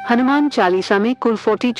हनुमान चालीसा में कुल 40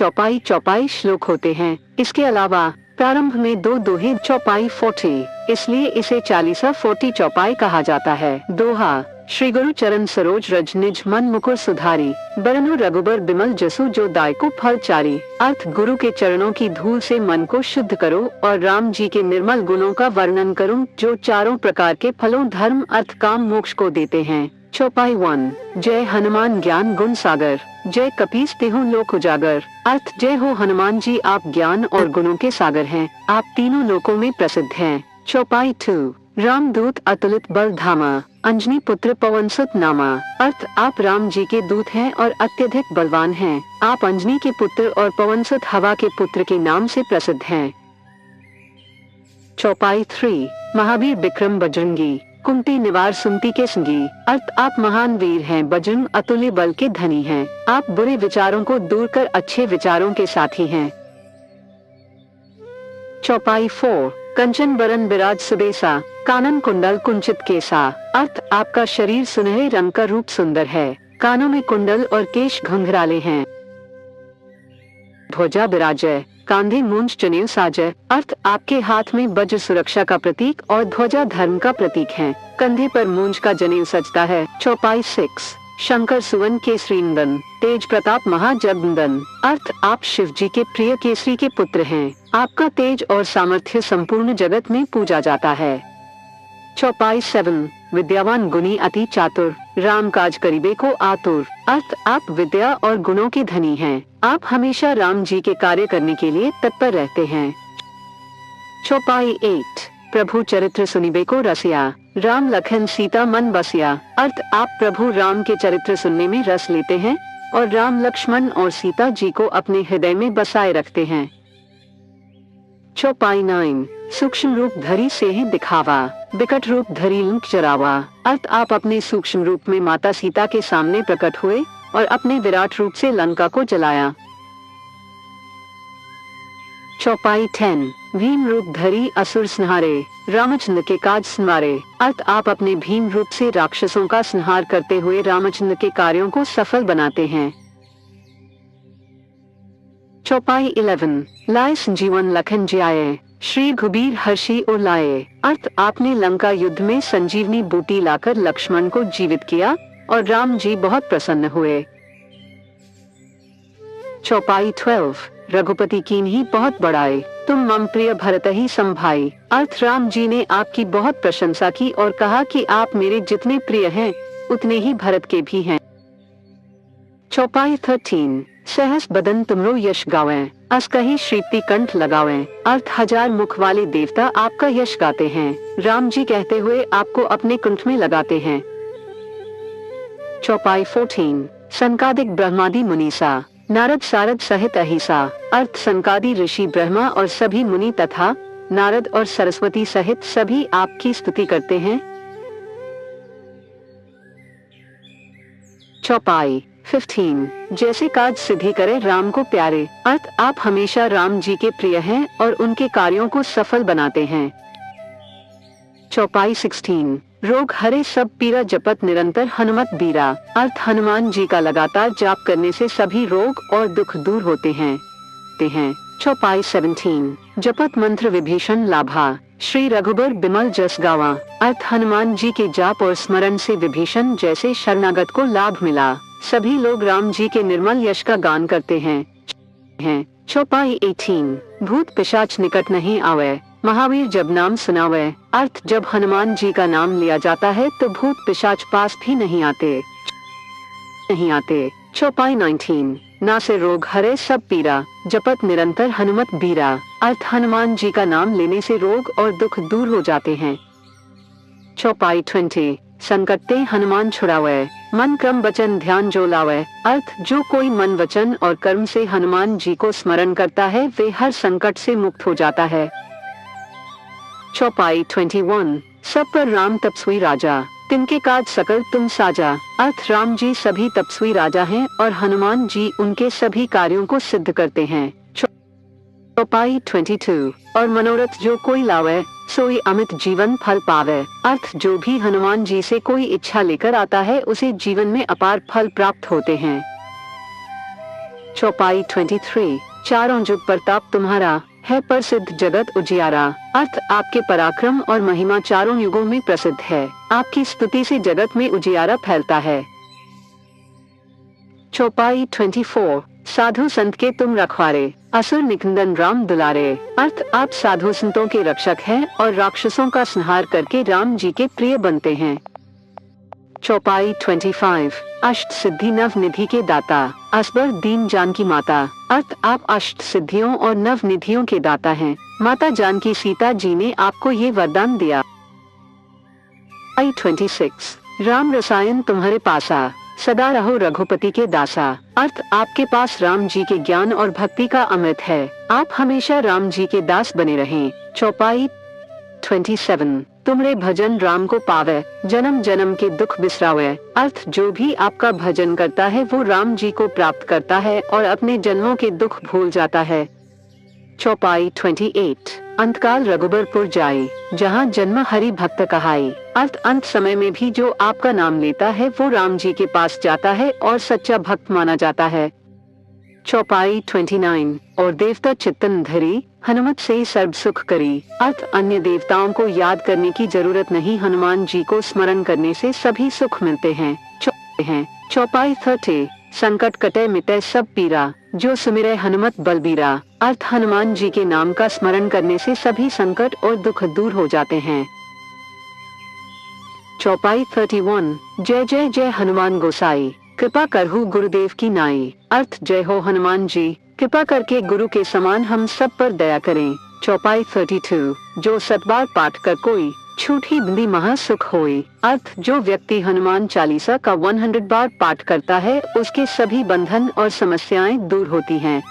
चौपाई श्लोक होते हैं। इसके अलावा प्रारंभ में 2 दोहे चौपाई 40, इसलिए इसे चालीसा 40 चौपाई कहा जाता है। दोहा, श्री गुरु चरण सरोज रज निज मन मुकुर सुधारी, बरनु रघुबर बिमल जसु जो दायको फल चारी। अर्थ, गुरु के चरणों की धूल से मन को शुद्ध करो और राम जी के निर्मल गुणों का वर्णन करूं जो चारों प्रकार के फलों धर्म अर्थ काम मोक्ष को देते हैं। चौपाई 1, जय हनुमान ज्ञान गुण सागर, जय कपीस तेहु लोक उजागर। अर्थ, जय हो हनुमान जी, आप ज्ञान और गुणों के सागर हैं, आप तीनों लोकों में प्रसिद्ध हैं। चौपाई 2, रामदूत अतुलित बल धामा, अंजनी पुत्र पवन सुत नामा। अर्थ, आप राम जी के दूत हैं और अत्यधिक बलवान हैं, आप अंजनी के पुत्र और पवन सुत हवा के पुत्र के नाम से प्रसिद्ध हैं। चौपाई 3, महावीर विक्रम बजरंगी, कुंती निवार सुमति के संगी। अर्थ, आप महान वीर हैं, बजरंग अतुल्य बल के धनी हैं, आप बुरे विचारों को दूर कर अच्छे विचारों के साथी हैं। चौपाई 4, कंचन बरन बिराज सुबेसा, कानन कुंडल कुंचित केसा। अर्थ, आपका शरीर सुनहरे रंग का रूप सुंदर है, कानों में कुंडल और केश घुंघराले हैं। ध्वजा बिराजय, कांधे मूंज जनेऊ साजय। अर्थ, आपके हाथ में वज्र सुरक्षा का प्रतीक और ध्वजा धर्म का प्रतीक है, कंधे पर मूंज का जनेऊ सजता है। चौपाई 6, शंकर सुवन केसरी नंदन, तेज प्रताप महाजगदंदन। अर्थ, आप शिव जी के प्रिय केसरी के पुत्र हैं, आपका तेज और सामर्थ्य संपूर्ण जगत में पूजा जाता है। चौपाई 7, विद्यावान गुणी अति चातुर, राम काज करीबे को आतुर। अर्थ, आप विद्या और गुणों के धनी हैं, आप हमेशा राम जी के कार्य करने के लिए तत्पर रहते हैं। चौपाई 8, प्रभु चरित्र सुनिबे को रसिया, राम लखन सीता मन बसिया। अर्थ, आप प्रभु राम के चरित्र सुनने में रस लेते हैं और राम लक्ष्मण और सीता जी को अपने हृदय में बसाए रखते हैं। चौपाई 9, सूक्ष्म रूप धरी से ही दिखावा, विकट रूप धरी लंक जरावा। अर्थ, आप अपने सूक्ष्म रूप में माता सीता के सामने प्रकट हुए और अपने विराट रूप से लंका को जलाया। चौपाई 10, भीम रूप धरी असुर संहारे, रामचंद्र के काज संवारे। अर्थ, आप अपने भीम रूप से राक्षसों का संहार करते हुए रामचंद्र के कार्यों को सफल बनाते हैं। चौपाई 11, लाए संजीवन लखन जियाए, श्री घुबीर हर्षि और लाए। अर्थ, आपने लंका युद्ध में संजीवनी बूटी लाकर लक्ष्मण को जीवित किया और राम जी बहुत प्रसन्न हुए। चौपाई 12, रघुपति कीन्ही बहुत बड़ाई, तुम मम प्रिय भरत ही संभाई। अर्थ, राम जी ने आपकी बहुत प्रशंसा की और कहा कि आप मेरे जितने प्रिय हैं उतने ही भरत के भी हैं। चौपाई 13, सहस बदन तुमरो यश गावें, अस कही श्रीप्ति कंठ लगावें। अर्थ, 1000 मुख वाले देवता आपका यश गाते हैं, राम जी कहते हुए आपको अपने कंठ में लगाते हैं। चौपाई 14, सनकादिक ब्रह्मादि मुनीसा, नारद सारद सहित अहिसा। अर्थ, सनकादि ऋषि ब्रह्मा और सभी मुनि तथा नारद और सरस्वती सहित सभी आपकी स्तुति करते हैं। चौपाई 15, जैसे काज सिद्धि करे राम को प्यारे। अर्थ, आप हमेशा राम जी के प्रिय हैं और उनके कार्यों को सफल बनाते हैं। चौपाई 16, रोग हरे सब पीरा जपत निरंतर हनुमत बीरा। अर्थ, हनुमान जी का लगातार जाप करने से सभी रोग और दुख दूर होते हैं। चौपाई 17, जपत मंत्र विभीषण लाभा, श्री रघुबर बिमल जस गावा। अर्थ, हनुमान जी के जाप और स्मरण से विभीषण जैसे शरणागत को लाभ मिला, सभी लोग राम जी के निर्मल यश का गान करते हैं। चौपाई 18, भूत पिशाच निकट नहीं आवे, महावीर जब नाम सुनावे। अर्थ, जब हनुमान जी का नाम लिया जाता है तो भूत पिशाच पास भी नहीं आते। चौपाई 19, ना से रोग हरे सब पीरा, जपत निरंतर हनुमत बीरा। अर्थ, हनुमान जी का नाम लेने से रोग और दुख दूर हो जाते हैं। चौपाई 20, संकटे हनुमान छुड़ावे, मन क्रम वचन ध्यान जो लावे। अर्थ, जो कोई मन वचन और कर्म से हनुमान जी को स्मरण करता है वे हर संकट से मुक्त हो जाता है। चौपाई 21, सब पर राम तपस्वी राजा, तिनके काज सकल तुम साजा। अर्थ, राम जी सभी तपस्वी राजा हैं और हनुमान जी उनके सभी कार्यों को सिद्ध करते हैं। चौपाई 22, और मनोरथ जो कोई लावे सोई अमित जीवन फल पावे। अर्थ, जो भी हनुमान जी से कोई इच्छा लेकर आता है उसे जीवन में अपार फल प्राप्त होते हैं। चौपाई 23, चारों जुग प्रताप तुम्हारा है प्रसिद्ध जगत उजियारा। अर्थ आपके पराक्रम और महिमा चारों युगों में प्रसिद्ध है। आपकी स्तुति से जगत में उजियारा फैलता है। चौपाई 24, साधु संत के तुम रखवारे, असुर निकंदन राम दुलारे। अर्थ आप साधु संतों के रक्षक हैं और राक्षसों का संहार करके राम जी के प्रिय बनते हैं। चौपाई 25, अष्ट सिद्धि नव निधि के दाता, असबर दीन जानकी माता। अर्थ आप अष्ट सिद्धियों और नव निधियों के दाता हैं। माता जानकी सीता जी ने आपको ये वरदान दिया। चौपाई 26, राम रसायन तुम्हारे पासा, सदा रहो रघुपति के दासा। अर्थ आपके पास राम जी के ज्ञान और भक्ति का अमृत है। आप हमेशा राम जी के दास बने रहें। चौपाई 27, तुमरे भजन राम को पावे, जन्म जन्म के दुख बिसरावे। अर्थ जो भी आपका भजन करता है वो राम जी को प्राप्त करता है और अपने जन्मों के दुख भूल जाता है। चौपाई 28, अंतकाल रघुबरपुर जाई, जहाँ जन्म हरि भक्त कहाई। अर्थ अंत समय में भी जो आपका नाम लेता है वो राम जी के पास जाता है और सच्चा भक्त माना जाता है। चौपाई 29, और देवता चित्तन धरी, हनुमत से सर्व सुख करी। अर्थ अन्य देवताओं को याद करने की जरूरत नहीं, हनुमान जी को स्मरण करने से सभी सुख मिलते हैं। चौपाई 30, संकट कटे मिटे सब पीरा, जो सुमिरे हनुमत बलबीरा। अर्थ हनुमान जी के नाम का स्मरण करने से सभी संकट और दुख दूर हो जाते हैं। चौपाई 31, जय जय जय हनुमान गोसाई, कृपा करहु गुरुदेव की नाई। अर्थ जय हो हनुमान जी, कृपा करके गुरु के समान हम सब पर दया करें। चौपाई 32, जो सतबार पाठ कर कोई, छूटी बंदी महा सुख होई। अर्थ जो व्यक्ति हनुमान चालीसा का 100 बार पाठ करता है उसके सभी बंधन और समस्याएं दूर होती हैं।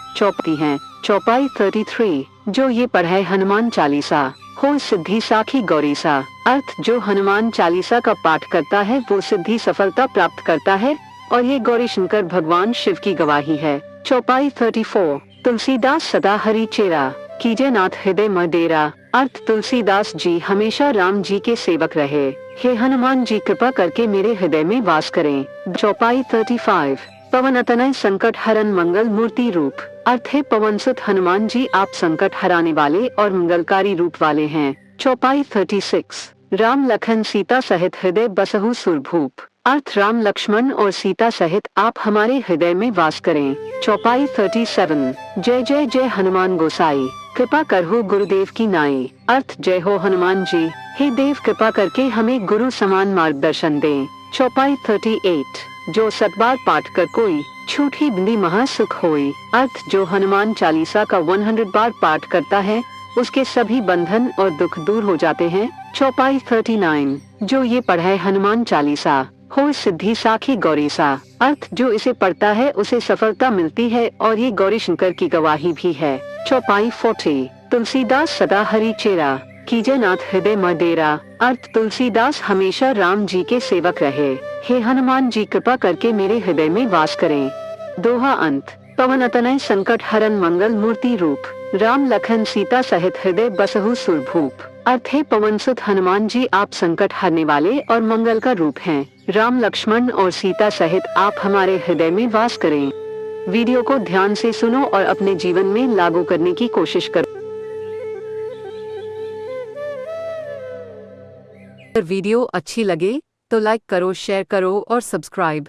चौपाई 33, जो ये पढ़े हनुमान चालीसा, हो सिद्धि साखी गौरीसा। अर्थ जो हनुमान चालीसा का पाठ करता है वो सिद्धि सफलता प्राप्त करता है और ये गौरी शंकर भगवान शिव की गवाही है। चौपाई 34, तुलसीदास सदा हरि चेरा, कीजे नाथ हृदय में डेरा। अर्थ तुलसीदास जी हमेशा राम जी के सेवक रहे। हे हनुमान जी कृपा करके मेरे हृदय में वास करें। चौपाई 35, पवन तनय संकट हरन मंगल मूर्ति रूप। अर्थ है पवन सुत हनुमान जी आप संकट हराने वाले और मंगलकारी रूप वाले हैं। चौपाई 36, राम लखन सीता सहित हृदय बसहु सुरभूप। अर्थ राम लक्ष्मण और सीता सहित आप हमारे हृदय में वास करें। चौपाई 37, जय जय जय हनुमान गोसाई, कृपा करहु गुरुदेव की नाई। अर्थ जय हो हनुमान जी, हे देव कृपा करके हमें गुरु समान मार्गदर्शन दें। चौपाई 38, जो सतबार पाठ कर कोई, छूटी बंदी महा सुख होई। अर्थ जो हनुमान चालीसा का 100 बार पाठ करता है उसके सभी बंधन और दुख दूर हो जाते हैं। चौपाई 39, जो ये पढ़े हनुमान चालीसा, हो सिद्धि साखी गौरीसा। अर्थ जो इसे पढ़ता है उसे सफलता मिलती है और ये गौरी शंकर की गवाही भी है। चौपाई 40, तुलसीदास सदा हरि चेरा, कीजे नाथ हृदय में डेरा। अर्थ तुलसीदास हमेशा राम जी के सेवक रहे। हे हनुमान जी कृपा करके मेरे हृदय में वास करें। दोहा अंत, पवन तनय संकट हरन मंगल मूर्ति रूप, राम लखन सीता सहित हृदय बसहु सुरभूप। अर्थ है पवन सुत हनुमान जी आप संकट हरने वाले और मंगल का रूप हैं। राम लक्ष्मण और सीता सहित आप हमारे हृदय में वास करें। वीडियो को ध्यान से सुनो और अपने जीवन में लागू करने की कोशिश करो। अगर वीडियो अच्छी लगे तो लाइक करो, शेयर करो और सब्सक्राइब